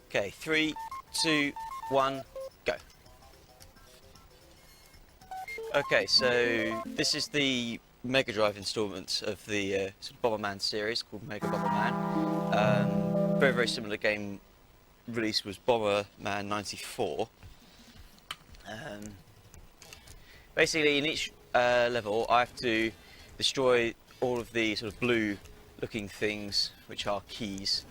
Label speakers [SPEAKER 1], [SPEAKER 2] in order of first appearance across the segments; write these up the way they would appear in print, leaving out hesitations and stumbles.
[SPEAKER 1] Okay, 3, 2, 1, go. Okay, so this is the Mega Drive installment of the sort of Bomberman series called Mega Bomberman. Very, very similar game release was Bomberman 94. Basically, in each level, I have to destroy all of the sort of blue-looking things, which are keys.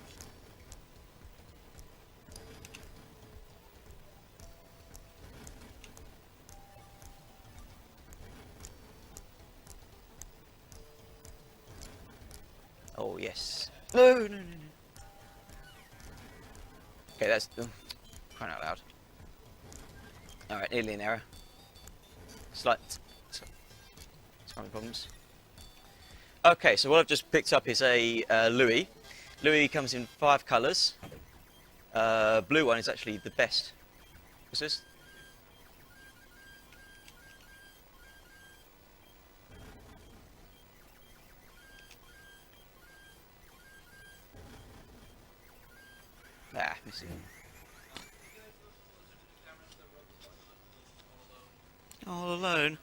[SPEAKER 1] Oh yes. No, no, no, no. Okay, that's crying out loud. All right, nearly an error. Slight problems. Okay, so what I've just picked up is a Louis. Louis comes in 5 colours. Blue one is actually the best. What's this? Ah, missing. All alone.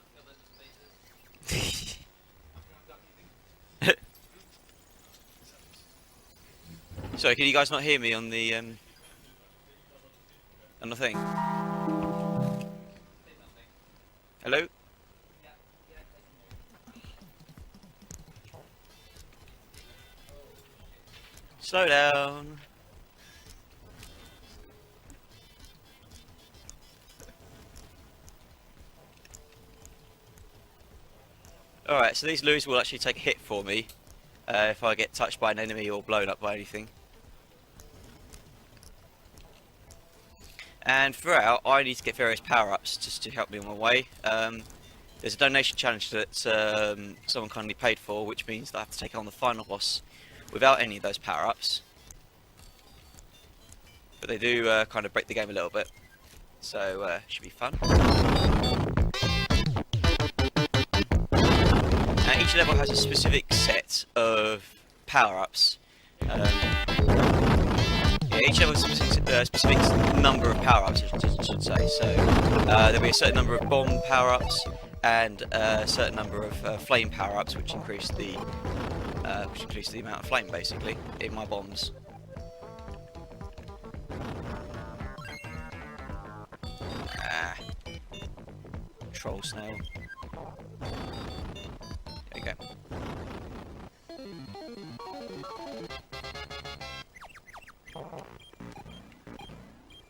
[SPEAKER 1] Sorry, can you guys not hear me on the thing? Hello? Slow down. Alright, so these Louis will actually take a hit for me if I get touched by an enemy or blown up by anything. And throughout, I need to get various power-ups just to help me on my way. There's a donation challenge that someone kindly paid for, which means that I have to take on the final boss without any of those power-ups. But they do kind of break the game a little bit, so should be fun. Each level has a specific set of power-ups. Each level has a specific number of power-ups, I should say. So there'll be a certain number of bomb power-ups and a certain number of flame power-ups, which increase the amount of flame, basically, in my bombs. Ah, troll snail. There we go.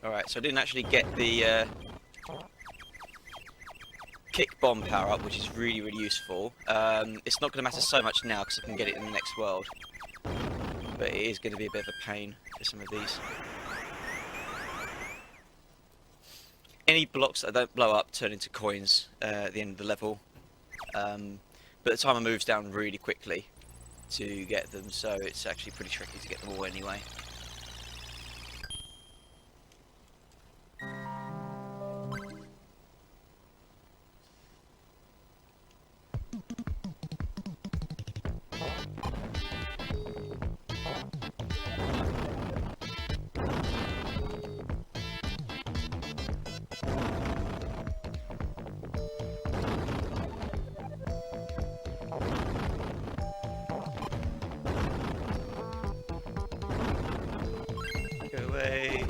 [SPEAKER 1] Alright, so I didn't actually get the kick bomb power up, which is really, really useful. It's not going to matter so much now because I can get it in the next world, but it is going to be a bit of a pain for some of these. Any blocks that don't blow up turn into coins at the end of the level, but the timer moves down really quickly to get them, so it's actually pretty tricky to get them all anyway. Go away.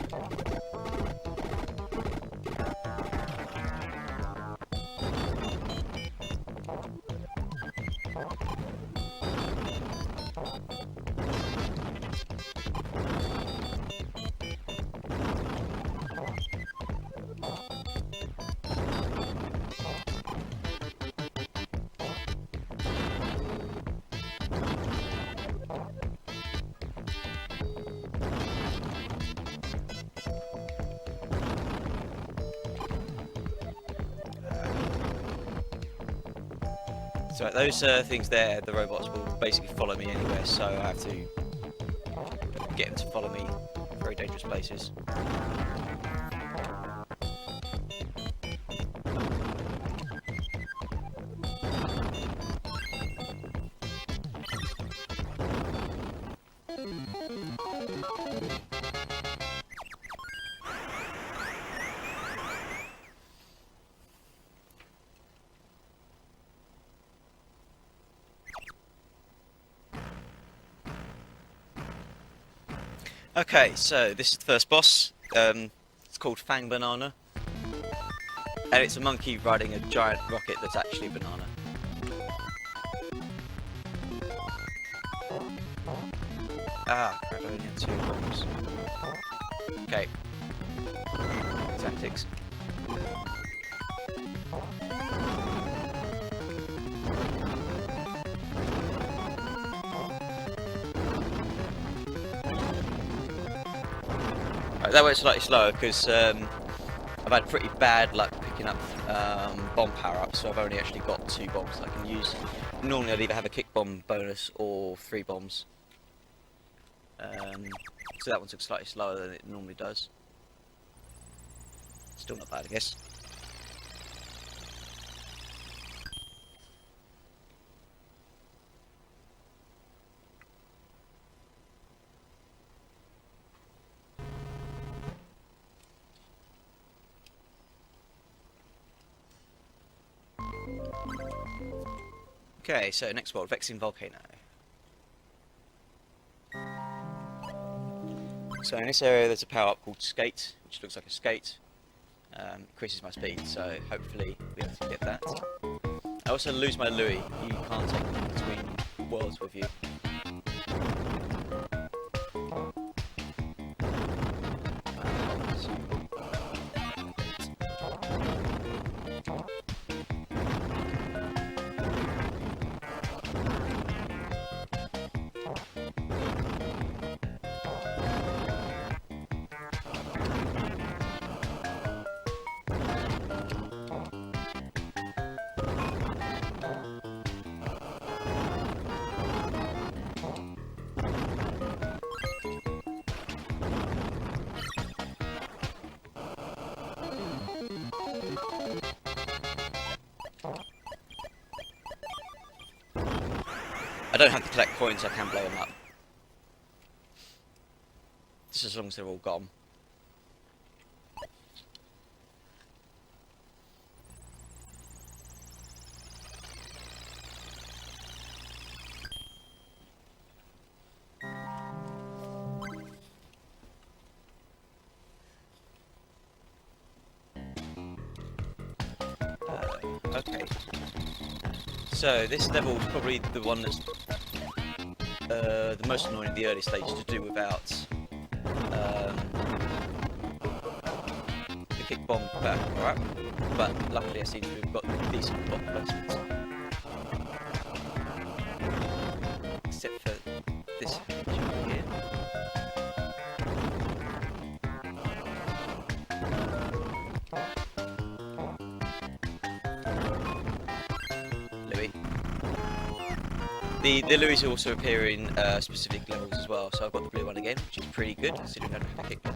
[SPEAKER 1] So those things there, the robots will basically follow me anywhere, so I have to get them to follow me in very dangerous places. Okay, so this is the first boss. It's called Fang Banana, and it's a monkey riding a giant rocket that's actually a banana. Ah, crap, I only had 2 bombs. Okay. Tactics. Right, that went slightly slower because I've had pretty bad luck picking up bomb power-ups, so I've only actually got 2 bombs that I can use. Normally I'd either have a kick bomb bonus or 3 bombs. So that one took slightly slower than it normally does. Still not bad, I guess. Okay, so next world, Vexing Volcano. So in this area there's a power-up called Skate, which looks like a skate. Increases my speed, so hopefully we'll be able to get that. I also lose my Louis. You can't take him between worlds with you. I don't have to collect coins, I can blow them up. Just as long as they're all gone. Okay. So this level is probably the one that's the most annoying in the early stages to do without the kick bomb power-up, but luckily I seem to have got decent block placements. Except for this feature here. Louis. The Louis also appear in specific levels as well, so I've got the blue one again, which is pretty good, considering I don't have a kick bomb.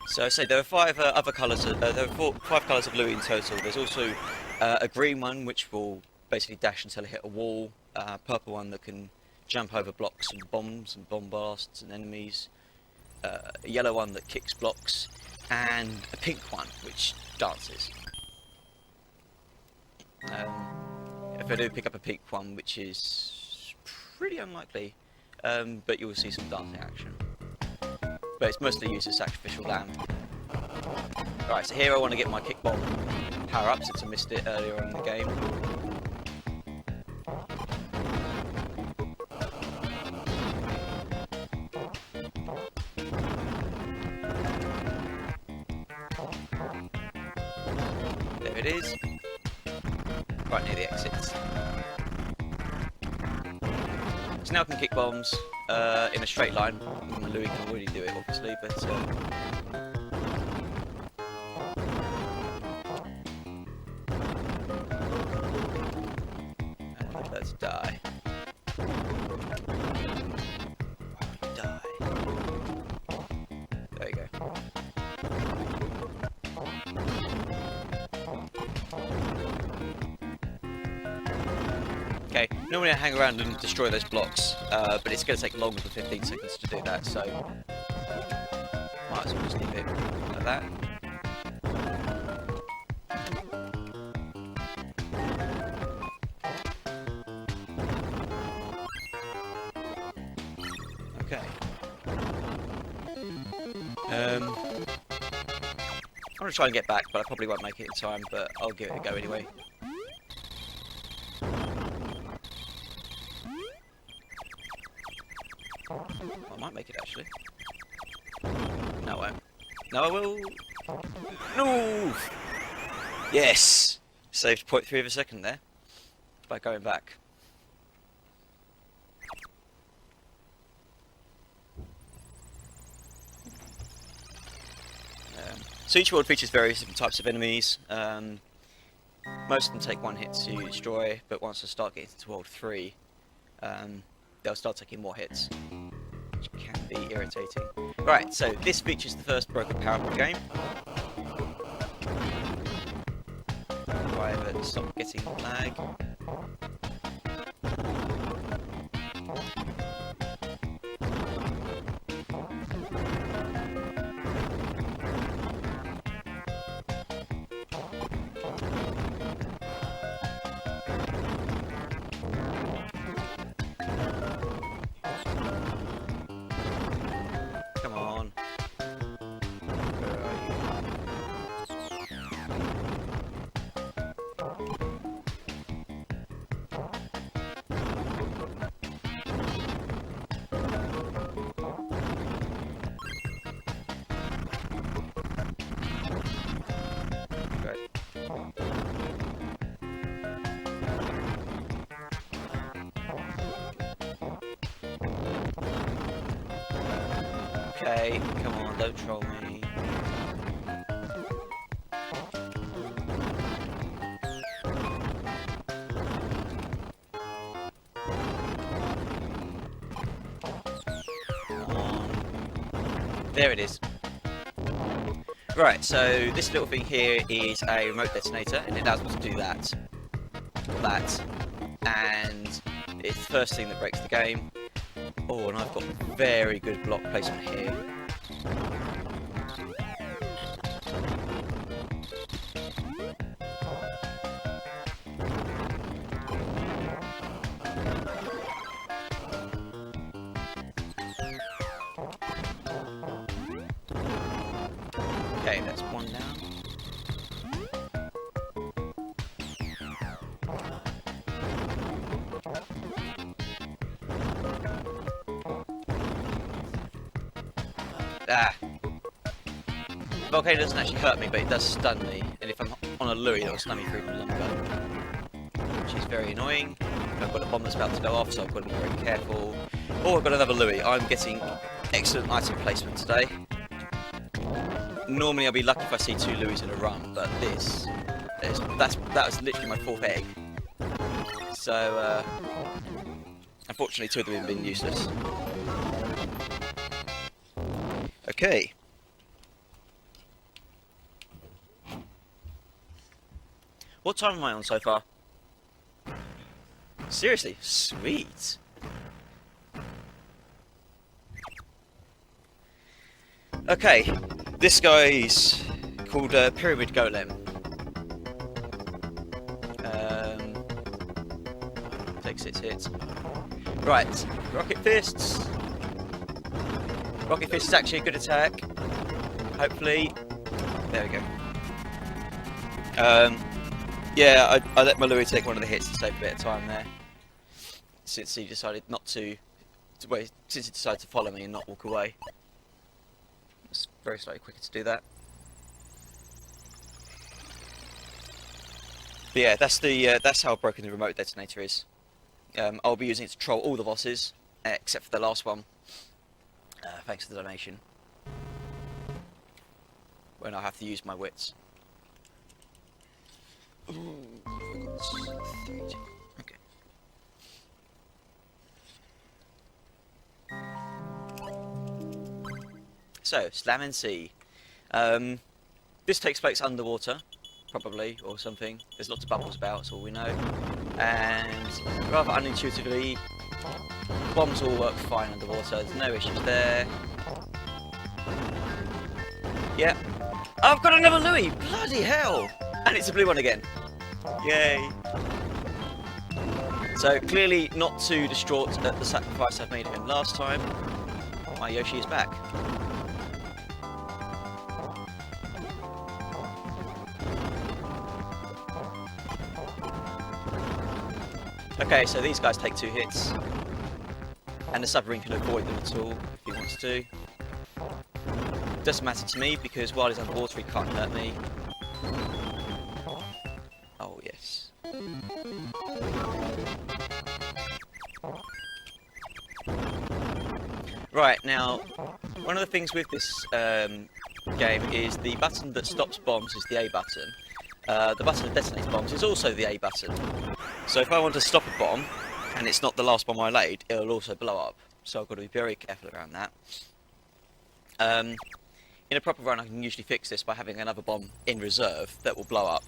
[SPEAKER 1] So I say there are 5 other colours. There are 5 colours of Louis in total. There's also a green one which will basically dash until it hit a wall. A purple one that can jump over blocks and bombs and bomb blasts and enemies. A yellow one that kicks blocks, and a pink one which dances. If I do pick up a pink one, which is pretty unlikely, but you will see some dancing action. But it's mostly used as sacrificial lamb. Right, so here I want to get my kick bomb power up since I missed it earlier on in the game. There it is. Right near the exits. So now I can kick bombs in a straight line. Louis can already do it, obviously, but let's die. Die. There you go. Normally I hang around and destroy those blocks, but it's going to take longer than 15 seconds to do that, so might as well just leave it like that. Okay. I'm going to try and get back, but I probably won't make it in time, but I'll give it a go anyway. I might make it actually. No, I won't. No, I will. No! Yes! Saved 0.3 of a second there by going back. So each world features various different types of enemies. Most of them take one hit to destroy, but once they start getting into World 3, they'll start taking more hits, which can be irritating. Right, so this features the first broken power-up of the game. Private, stop getting lag. Okay, come on, don't troll me. Come on. There it is. Right, so this little thing here is a remote detonator, and it allows me to do that, and it's the first thing that breaks the game. Oh, and I've got very good block placement here. Okay, that's one down. Ah. Volcano doesn't actually hurt me, but it does stun me, and if I'm on a Louis, it'll stun me for even longer, which is very annoying. I've got a bomb that's about to go off, so I've got to be very careful. Oh, I've got another Louis. I'm getting excellent item placement today. Normally I'll be lucky if I see 2 Louis in a run, but that was literally my 4th egg. So, unfortunately 2 of them have been useless. Okay. What time am I on so far? Seriously? Sweet. Okay, this guy's called Pyramid Golem. Takes 6 hits. Right, Rocket Fists. Rocket Fist is actually a good attack. Hopefully. There we go. Yeah, I let my Louis take one of the hits to save a bit of time there. Since he decided not to wait, since he decided to follow me and not walk away. It's very slightly quicker to do that. But yeah, that's how broken the remote detonator is. I'll be using it to troll all the bosses, except for the last one. Thanks to the donation. When I have to use my wits. Ooh, okay. So, Slam and Sea. This takes place underwater, probably, or something. There's lots of bubbles about, that's all we know. And rather unintuitively, bombs all work fine underwater, there's no issues there. Yeah. I've got another Louis! Bloody hell! And it's a blue one again. Yay! So clearly not too distraught at the sacrifice I've made of him last time. My Yoshi is back. Okay, so these guys take 2 hits. And the submarine can avoid them at all if he wants to. Doesn't matter to me because while he's underwater he can't hurt me. Oh yes. Right, now one of the things with this game is the button that stops bombs is the A button. The button that detonates bombs is also the A button. So if I want to stop a bomb and it's not the last bomb I laid, it'll also blow up. So I've got to be very careful around that. In a proper run I can usually fix this by having another bomb in reserve that will blow up.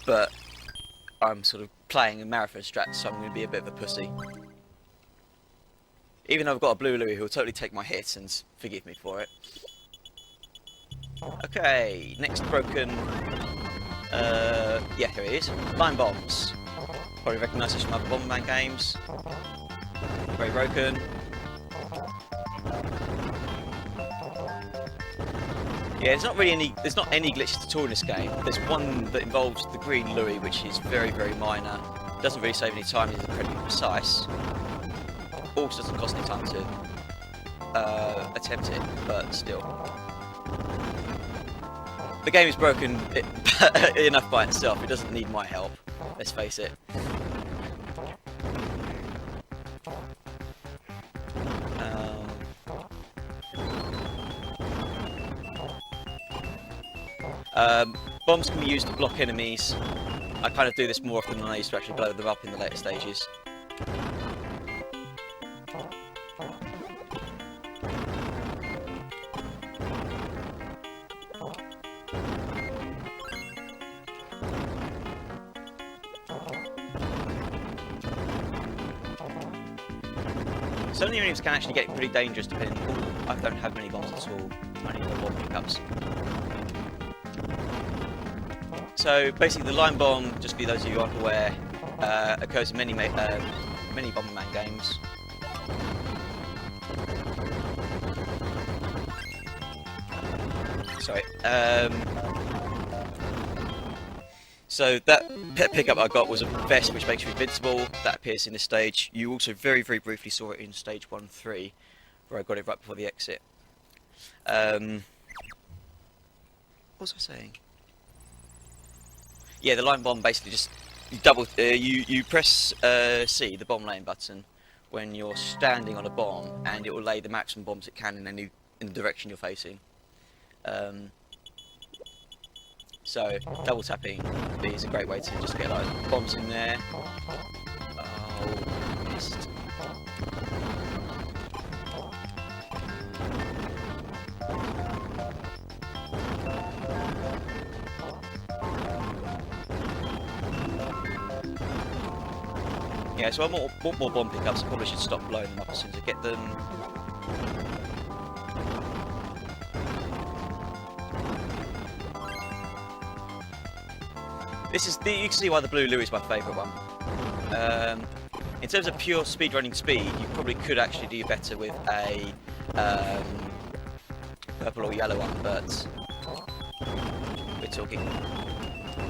[SPEAKER 1] But I'm sort of playing a marathon strat, so I'm going to be a bit of a pussy. Even though I've got a blue Louis who'll totally take my hits and forgive me for it. Okay, next broken... yeah, here it is. Line bombs. Probably recognise this from other Bomberman games. Very broken. Yeah, there's not any glitches at all in this game. There's one that involves the green Louis, which is very, very minor. Doesn't really save any time, it's incredibly precise. Also doesn't cost any time to attempt it, but still. The game is broken enough by itself, it doesn't need my help, let's face it. Bombs can be used to block enemies. I kind of do this more often than I used to actually blow them up in the later stages. Some of the enemies can actually get pretty dangerous depending on... I don't have many bombs at all. I need more bomb pickups. So basically the line bomb, just for those of you who aren't aware, occurs in many Bomberman games. Sorry. So that pickup I got was a vest which makes you invincible. That appears in this stage. You also very, very briefly saw it in stage 1-3, where I got it right before the exit. What was I saying? Yeah, the line bomb basically just you press C, the bomb laying button, when you're standing on a bomb, and it will lay the maximum bombs it can in the direction you're facing. So double tapping is a great way to just get like bombs in there. Oh, missed. Yeah, so I want more bomb pickups. I probably should stop blowing them up as soon as I get them. You can see why the blue Louis is my favourite one. In terms of pure speedrunning speed, you probably could actually do better with a purple or yellow one, but we're talking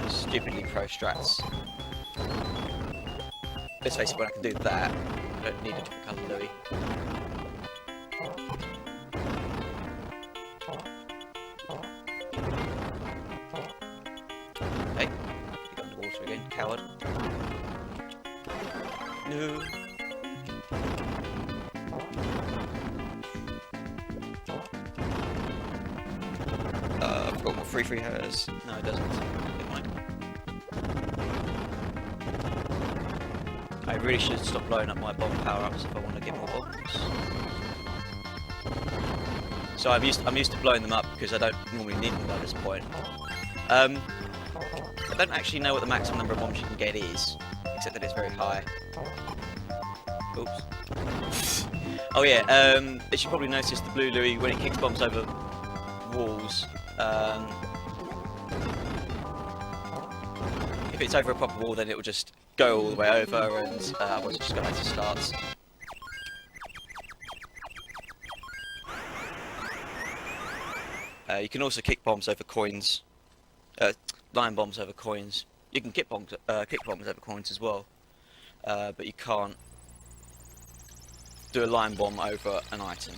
[SPEAKER 1] stupidly pro strats. Let's face it, when I can do that, I don't need a different colour Louis. Hey, you got underwater again, coward. No. I've got what free has. No, it doesn't. Never mind. I really should stop blowing up my bomb power-ups if I want to get more bombs. So I'm used to blowing them up because I don't normally need them by this point. I don't actually know what the maximum number of bombs you can get is, except that it's very high. Oops. Oh yeah, as you probably noticed, the blue Louis, when it kicks bombs over walls, if it's over a proper wall, then it will just go all the way over, and otherwise it just go back to starts. You can also kick bombs over coins, line bombs over coins. You can kick bombs over coins as well, but you can't do a line bomb over an item,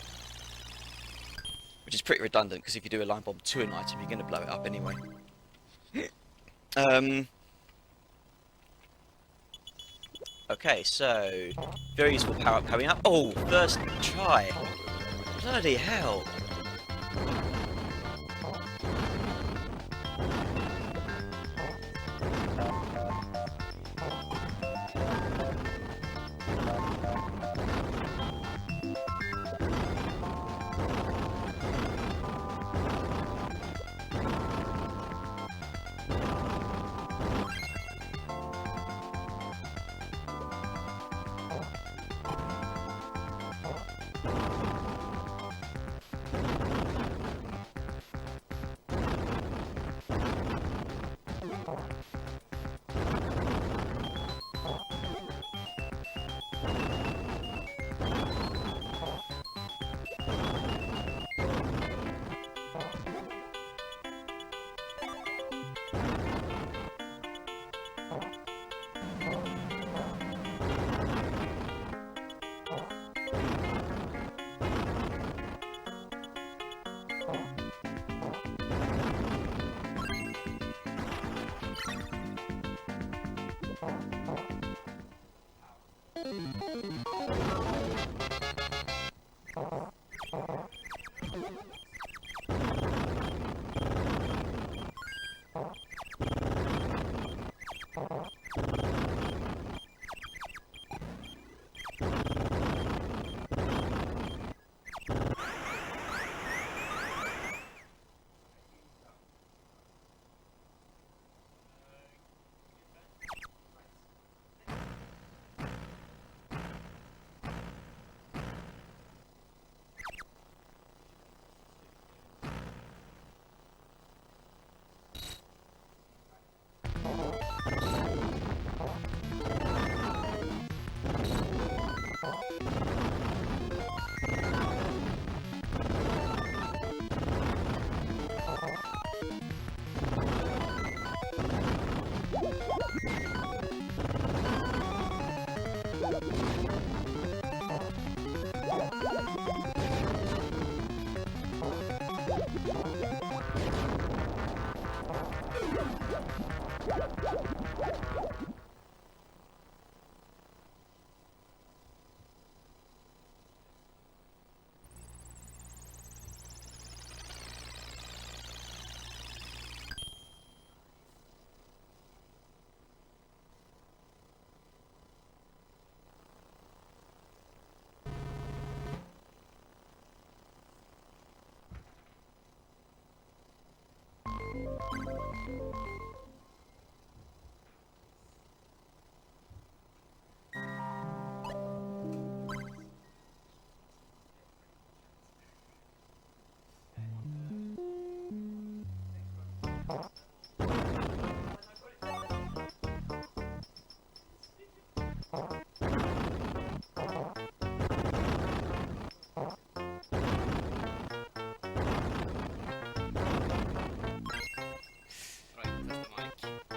[SPEAKER 1] which is pretty redundant because if you do a line bomb to an item, you're going to blow it up anyway. Okay, so very useful power up coming up. Oh, first try! Bloody hell!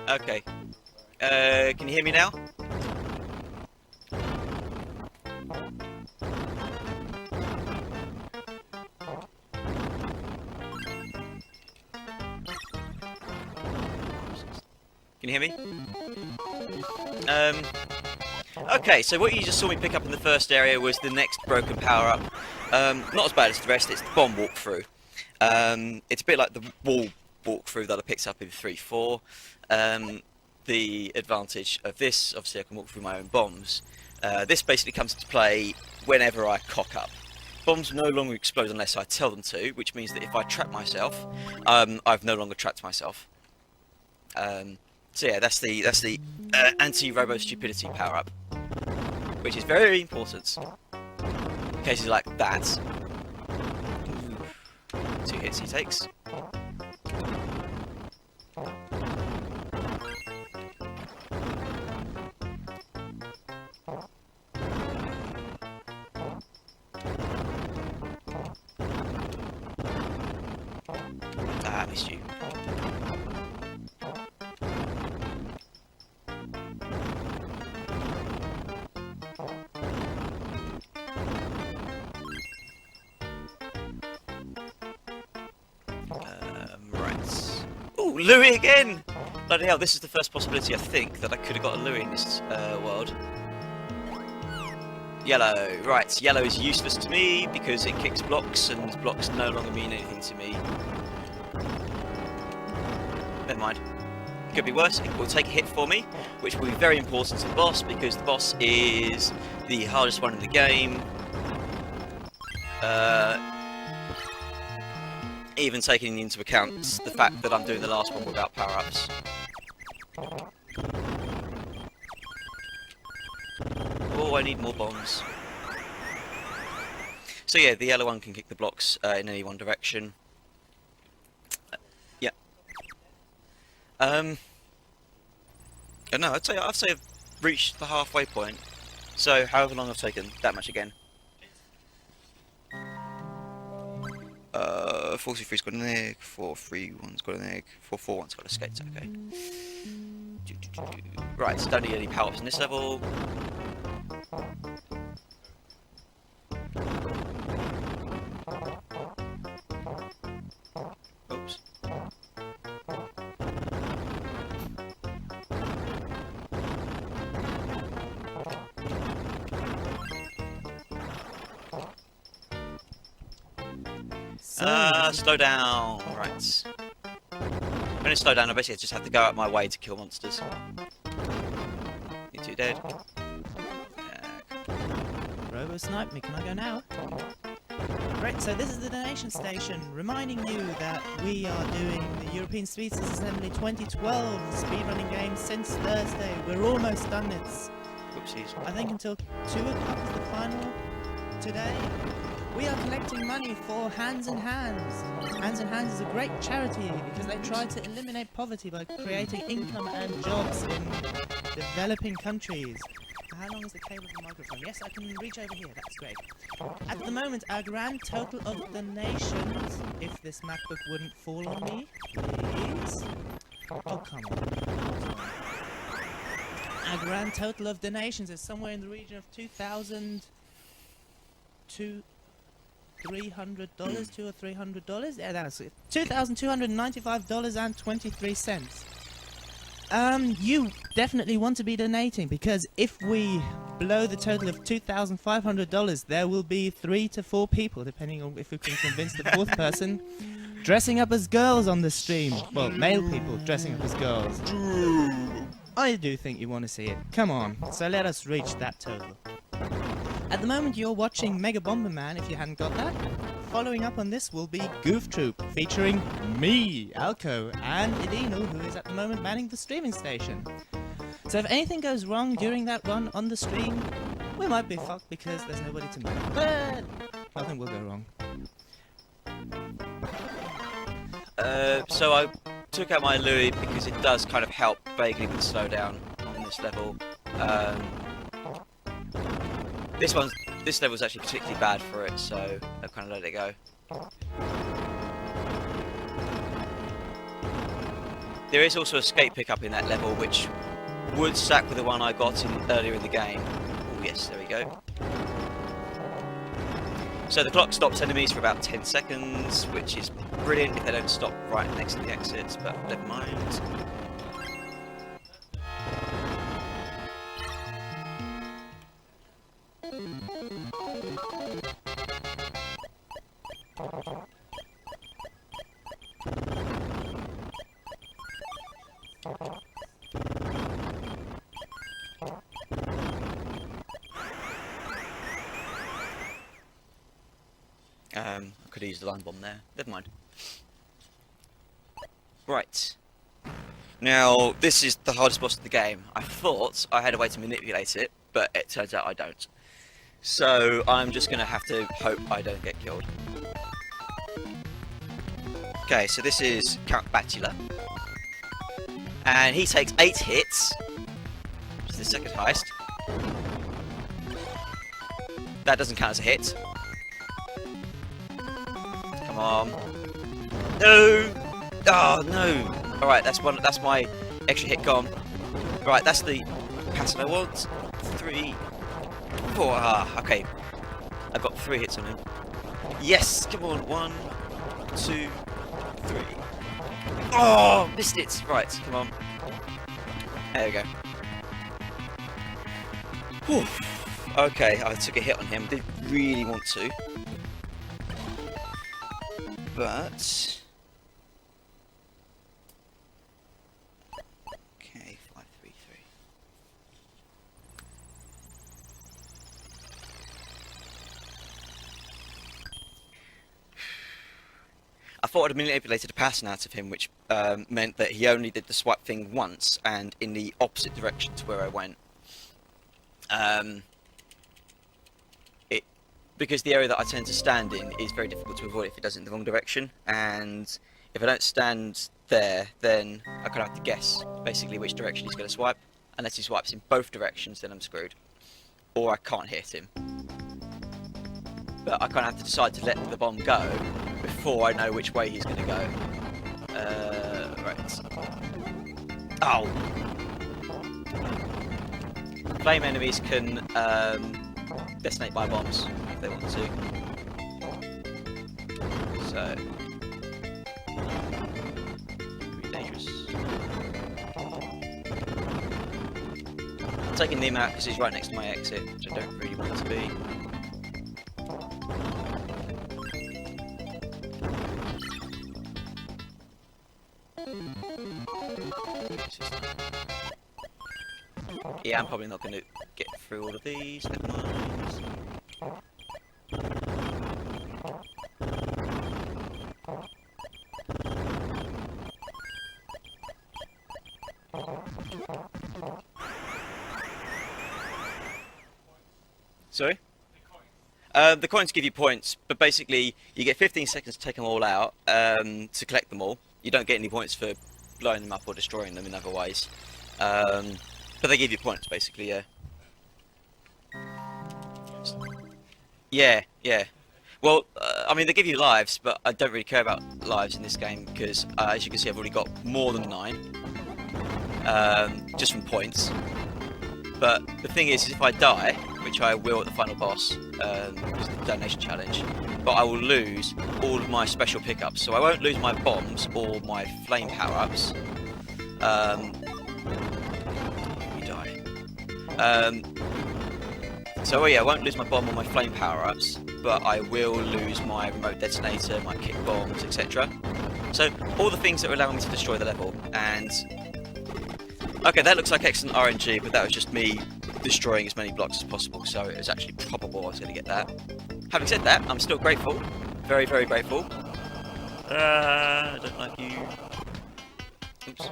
[SPEAKER 1] Okay. Can you hear me now? Can you hear me? Okay, so what you just saw me pick up in the first area was the next broken power-up. Not as bad as the rest, it's the bomb walkthrough. It's a bit like the wall walkthrough that I picked up in 3.4. The advantage of this, obviously I can walk through my own bombs. This basically comes into play whenever I cock up. bombs no longer explode unless I tell them to, which means that if I trap myself, I've no longer trapped myself. So yeah, that's the anti-robo stupidity power up, which is very important. In cases like that. 2 hits he takes. Ah, I missed you. Right. Ooh, Louis again! Bloody hell, this is the first possibility I think that I could have got a Louis in this world. Yellow. Right, yellow is useless to me because it kicks blocks and blocks no longer mean anything to me. Never mind. Could be worse. It will take a hit for me, which will be very important to the boss because the boss is the hardest one in the game. Even taking into account the fact that I'm doing the last one without power-ups. Oh, I need more bombs. So yeah, the yellow one can kick the blocks in any one direction. Yeah. No, I'd say I've reached the halfway point. So however long I've taken, that much again. 43's got an egg, 431's got an egg, 441's got a skate, okay. Right, so don't need any power-ups in this level. Oops. Slow down. Right. When I slow down, I basically just have to go out my way to kill monsters. You two dead.
[SPEAKER 2] Robo snipe me, can I go now? Right, so this is the donation station, reminding you that we are doing the European Speedrunner Assembly 2012 speedrunning game since Thursday. We're almost done. It's,
[SPEAKER 1] Whoopsies.
[SPEAKER 2] I think, until 2 o'clock is the final today. We are collecting money for Hands in Hands. Hands in Hands is a great charity because they try to eliminate poverty by creating income and jobs in developing countries. How long is the cable of the microphone? Yes, I can reach over here, that's great. At the moment, our grand total of donations, if this MacBook wouldn't fall on me, please. Oh, come on. Our grand total of donations is somewhere in the region of $2,300, $2 or $300. Yeah, that's it. $2,295.23. You definitely want to be donating because if we blow the total of $2,500, there will be 3 to 4 people, depending on if we can convince the 4th person, dressing up as girls on the stream. Well, male people dressing up as girls. I do think you want to see it. Come on, so let us reach that total. At the moment you're watching Mega Bomberman, if you hadn't got that. Following up on this will be Goof Troop, featuring me, Alco, and Idino, who is at the moment manning the streaming station. So if anything goes wrong during that run on the stream, we might be fucked because there's nobody to man. But nothing will go wrong.
[SPEAKER 1] So I took out my Louis because it does kind of help vaguely with slowdown on this level. This level's actually particularly bad for it, so I've kind of let it go. There is also a skate pickup in that level, which would stack with the one I got earlier in the game. Oh yes, there we go. So the clock stops enemies for about 10 seconds, which is brilliant if they don't stop right next to the exits, but never mind. could have used the line bomb there. Never mind. Right. Now, this is the hardest boss of the game. I thought I had a way to manipulate it, but it turns out I don't. So, I'm just going to have to hope I don't get killed. Okay, so this is Count Batula. And he takes 8 hits. Which is the second highest. That doesn't count as a hit. Come on. No! Oh, no! Alright, that's my extra hit gone. Right, that's the pattern I want. 3, 4, okay. I've got 3 hits on him. Yes, come on, 1, 2, 3. Oh, missed it! Right, come on. There we go. Whew. Okay, I took a hit on him. Did really want to. But... Okay, 5, 3, 3. I thought I'd manipulated a pattern out of him, which meant that he only did the swipe thing once, and in the opposite direction to where I went. Because the area that I tend to stand in is very difficult to avoid if it does it in the wrong direction, and if I don't stand there, then I kind of have to guess basically which direction he's going to swipe. Unless he swipes in both directions, then I'm screwed. Or I can't hit him. But I kind of have to decide to let the bomb go before I know which way he's going to go. Right. Oh! Flame enemies can detonate by bombs if they want to. So... pretty dangerous. I'm taking him out because he's right next to my exit, which I don't really want to be. Yeah, I'm probably not going to get through all of these. Never mind. Sorry? The coins give you points, but basically you get 15 seconds to take them all out, to collect them all. You don't get any points for blowing them up or destroying them in other ways. But they give you points, basically, yeah. Yeah. Well, I mean, they give you lives, but I don't really care about lives in this game, because, as you can see, I've already got more than 9. Just from points. But the thing is if I die, which I will at the final boss, because of the donation challenge, but I will lose all of my special pickups. So I won't lose my bombs or my flame power-ups. So yeah, I won't lose my bomb or my flame power-ups, but I will lose my remote detonator, my kick bombs, etc. So all the things that are allowing me to destroy the level. And okay, that looks like excellent RNG, but that was just me destroying as many blocks as possible, so it was actually probable I was going to get that. Having said that, I'm still grateful, very, very grateful. I don't like you. Oops.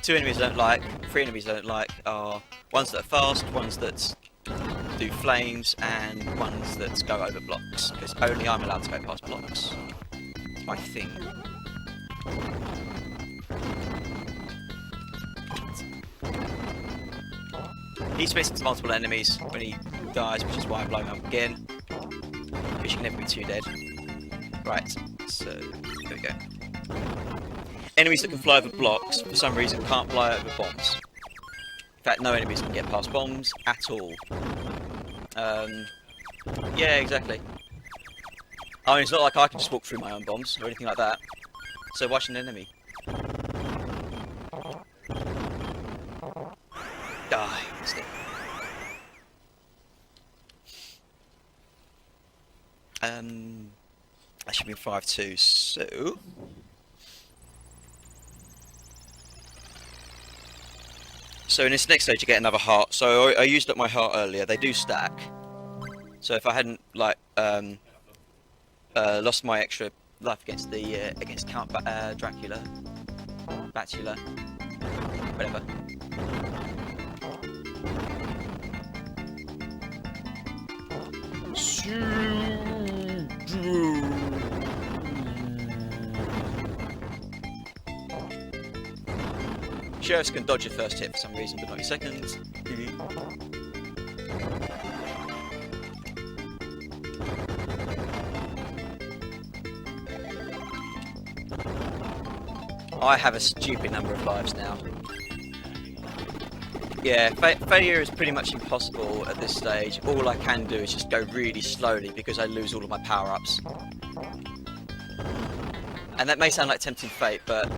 [SPEAKER 1] Two enemies I don't like, 3 enemies I don't like are ones that are fast, ones that do flames, and ones that go over blocks, because only I'm allowed to go past blocks. It's my thing. He splits into multiple enemies when he dies, which is why I blow him up again, because you can never be too dead. Right, so there we go. Enemies that can fly over blocks, for some reason, can't fly over bombs. In fact, no enemies can get past bombs at all. Yeah, exactly. I mean, it's not like I can just walk through my own bombs, or anything like that. So why should an enemy? Ah, missed it. That should be 5-2, so... So in this next stage, you get another heart. So I used up my heart earlier. They do stack. So if I hadn't like lost my extra life against the against Count Dracula, Batula, whatever. Sheriffs can dodge your first hit for some reason, but not your second. I have a stupid number of lives now. Yeah, failure is pretty much impossible at this stage. All I can do is just go really slowly because I lose all of my power-ups. And that may sound like tempting fate, but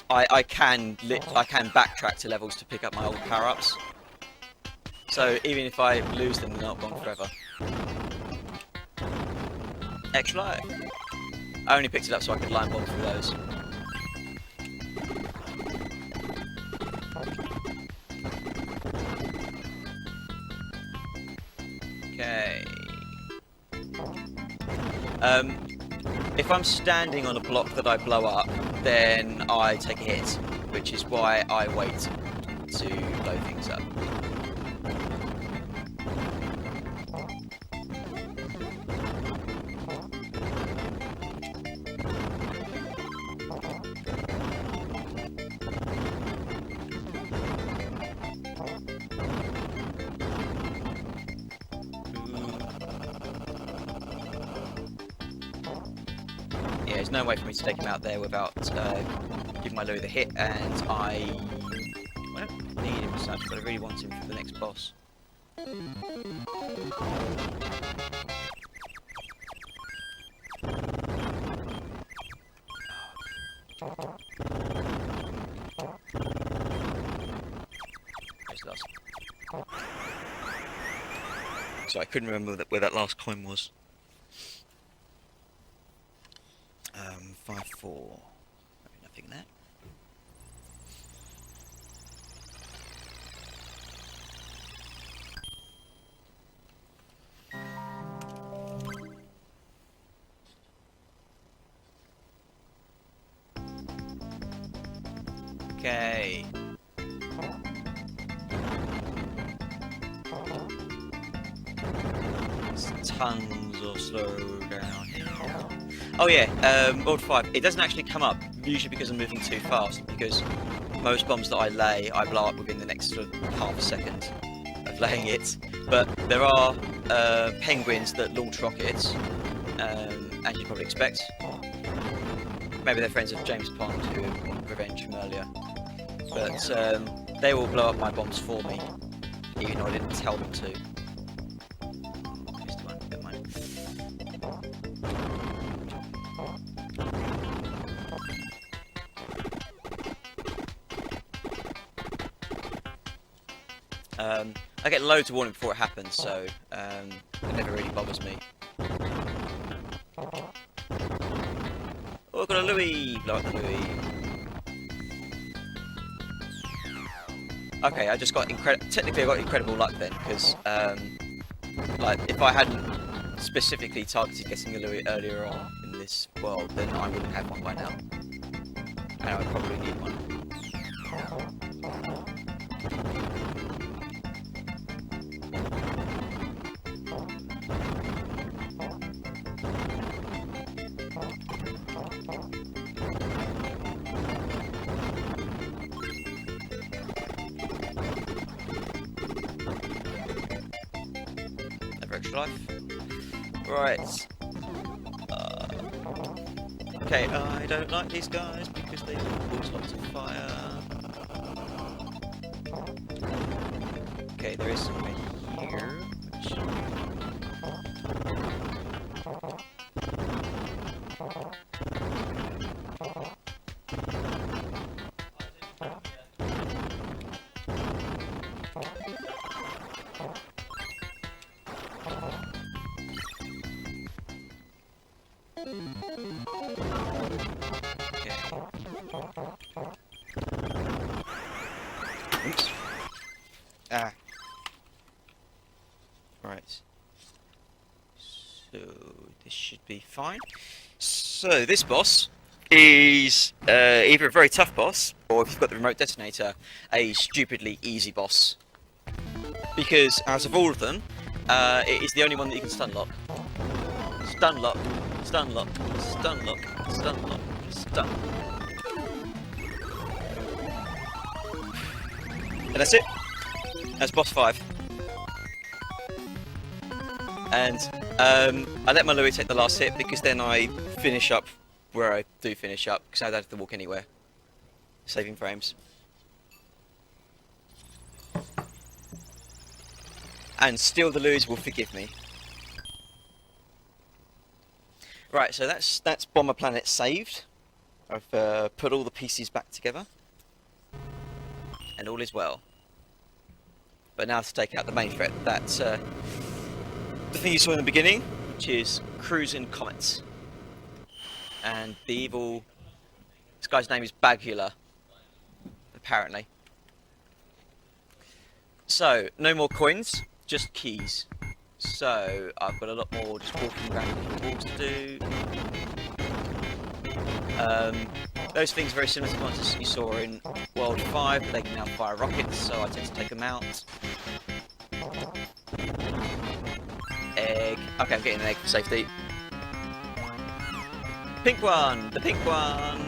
[SPEAKER 1] I can backtrack to levels to pick up my old power-ups. So even if I lose them, they're not gone forever. Extra life. I only picked it up so I could line bomb through those. Okay. If I'm standing on a block that I blow up, then I take a hit, which is why I wait to blow things up. Yeah, there's no way for me to take him out there without giving my Louis the hit, and I don't need him as such, but I really want him for the next boss. Where's the last? So I couldn't remember where that last coin was. 5-4. Nothing there. Okay. There's tons of slow down here. Oh yeah, World 5. It doesn't actually come up, usually because I'm moving too fast, because most bombs that I lay, I blow up within the next sort of half a second of laying it. But there are penguins that launch rockets, as you'd probably expect. Maybe they're friends of James Pond, who want revenge from earlier. But they will blow up my bombs for me, even though I didn't tell them to. Missed one, never mind. I get loads of warning before it happens, so it never really bothers me. Oh, I've got a Louis! Blow up the Louis. Okay, I just got technically I got incredible luck then, because like if I hadn't specifically targeted getting a Louis earlier on in this world, then I wouldn't have one by now. And I would probably need one. Extra life. Right. Okay, I don't like these guys because they cause lots of fire. Okay, there is something here, which... So this should be fine. So this boss is either a very tough boss, or if you've got the remote detonator, a stupidly easy boss. Because out of all of them, it is the only one that you can stun lock. Stun lock, stun lock, stun lock, stun lock, stun. And that's it. That's boss 5. And I let my Louis take the last hit because then I finish up where I do finish up, because I don't have to walk anywhere. Saving frames. And still the Louis will forgive me. Right, so that's Bomber Planet saved. I've put all the pieces back together. And all is well. But now to take out the main threat. That's the thing you saw in the beginning, which is Cruising Comets. And the evil... This guy's name is Bagula, apparently. So, no more coins, just keys. So, I've got a lot more just walking around different walls to do. Those things are very similar to the ones you saw in World 5, but they can now fire rockets, so I tend to take them out. Egg. Okay, I'm getting an egg for safety. Pink one! The pink one!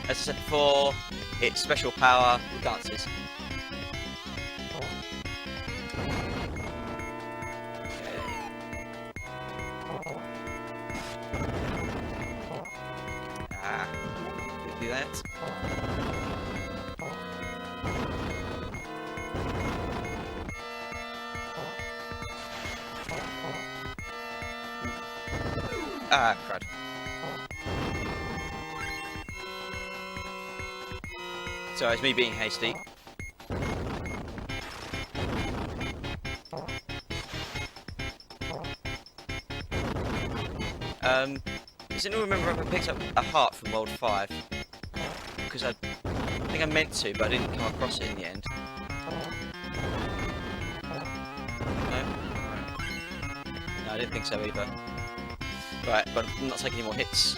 [SPEAKER 1] As I said before, it's special power with dances. Do that. Ah, crud. Sorry, it's me being hasty. Does anyone remember if I picked up a heart from World 5? Because I think I meant to, but I didn't come across it in the end. No? No, I didn't think so either. Right, but I'm not taking any more hits.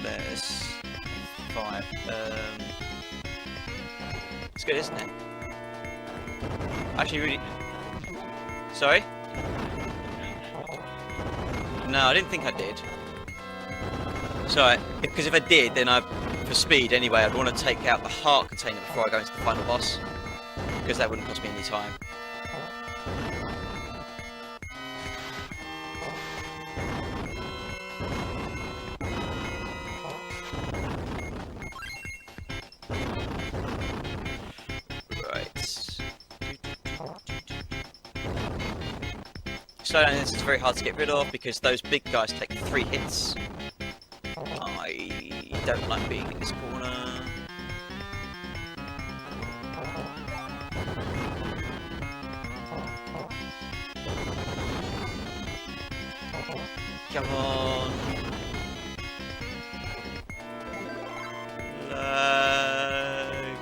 [SPEAKER 1] There's 5. It's good, isn't it? Actually, really... Sorry? No, I didn't think I did. Sorry, because if I did, then for speed anyway, I'd want to take out the heart container before I go into the final boss. Because that wouldn't cost me any time. Slowdown this is very hard to get rid of because those big guys take 3 hits. I don't like being in this corner. Come on. Lag.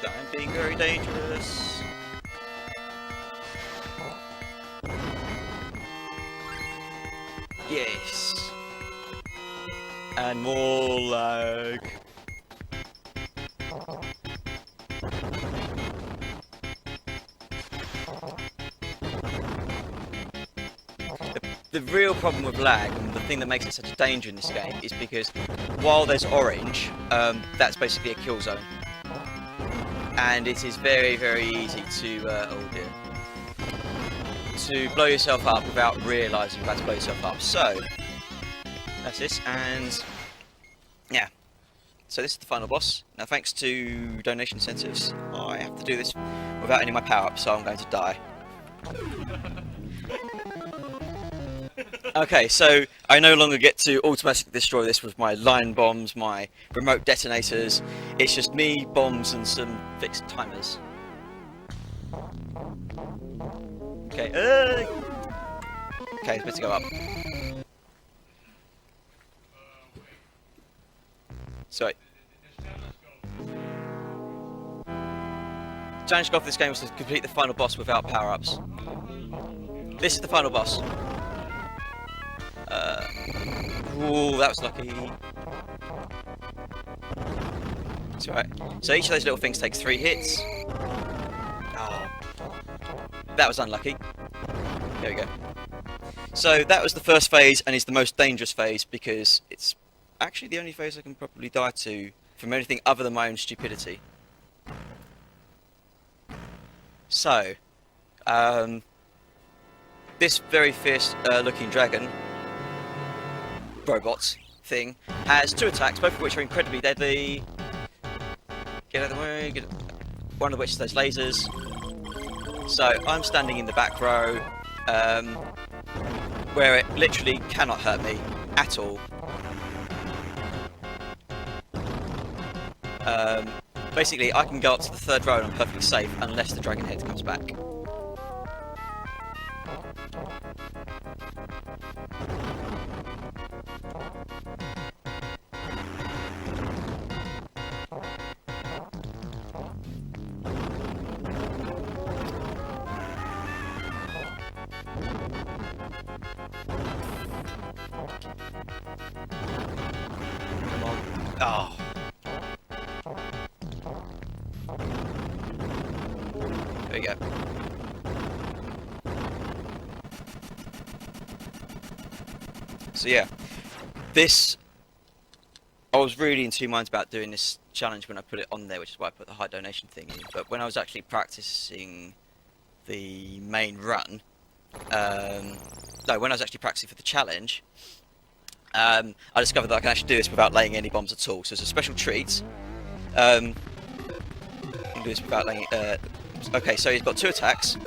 [SPEAKER 1] I'm being very dangerous. Yes. And more lag. The real problem with lag, and the thing that makes it such a danger in this game, is because while there's orange, that's basically a kill zone. And it is very, very easy to, oh dear, to blow yourself up without realising you're about to blow yourself up. So, that's this, and yeah. So this is the final boss. Now thanks to donation incentives, I have to do this without any of my power-ups, so I'm going to die. Okay, so I no longer get to automatically destroy this with my line bombs, my remote detonators. It's just me, bombs, and some fixed timers. Okay, okay, it's meant to go up. Sorry. Challenge goal for this game was to complete the final boss without power-ups. This is the final boss. Ooh, that was lucky. It's alright. So each of those little things takes 3 hits. Oh, that was unlucky. There we go. So that was the first phase, and it's the most dangerous phase because it's actually the only phase I can probably die to from anything other than my own stupidity. So, this very fierce looking dragon robot thing has 2 attacks, both of which are incredibly deadly. Get out of the way, one of which is those lasers. So I'm standing in the back row, where it literally cannot hurt me at all. Basically, I can go up to the 3rd row and I'm perfectly safe unless the dragon head comes back. Come on. Oh. There we go. So yeah, this, I was really in 2 minds about doing this challenge when I put it on there, which is why I put the high donation thing in. But when I was actually practicing the main run, no, when I was actually practicing for the challenge, I discovered that I can actually do this without laying any bombs at all. So it's a special treat. I can do this without laying. Okay, so he's got 2 attacks.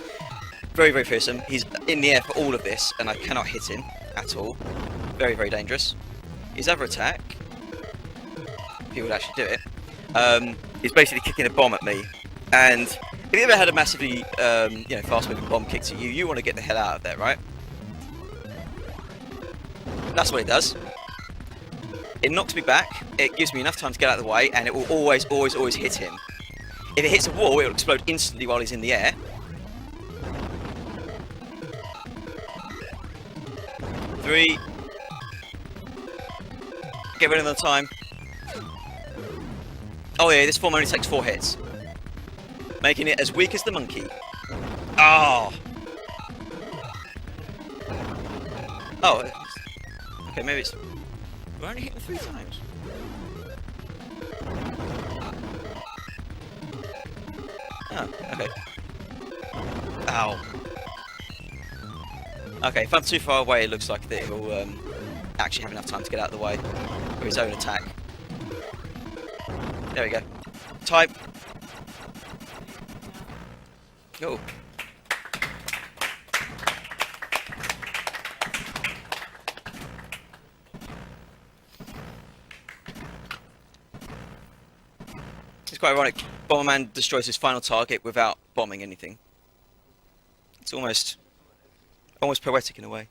[SPEAKER 1] Very, very fearsome. He's in the air for all of this, and I cannot hit him at all. Very, very dangerous. His other attack, if he would actually do it, is basically kicking a bomb at me. And if you ever had a massively, fast-moving bomb kicked at you, you want to get the hell out of there, right? That's what it does. It knocks me back, it gives me enough time to get out of the way, and it will always, always, always hit him. If it hits a wall, it will explode instantly while he's in the air. 3. Get rid of the time. Oh yeah, this form only takes 4 hits. Making it as weak as the monkey. Oh! Oh. Okay, maybe it's... We're only hitting 3 times. Oh, okay. Ow. Okay, if I'm too far away, it looks like that he'll actually have enough time to get out of the way for his own attack. There we go. Type. Oh. It's quite ironic. Bomberman destroys his final target without bombing anything. It's almost poetic in a way.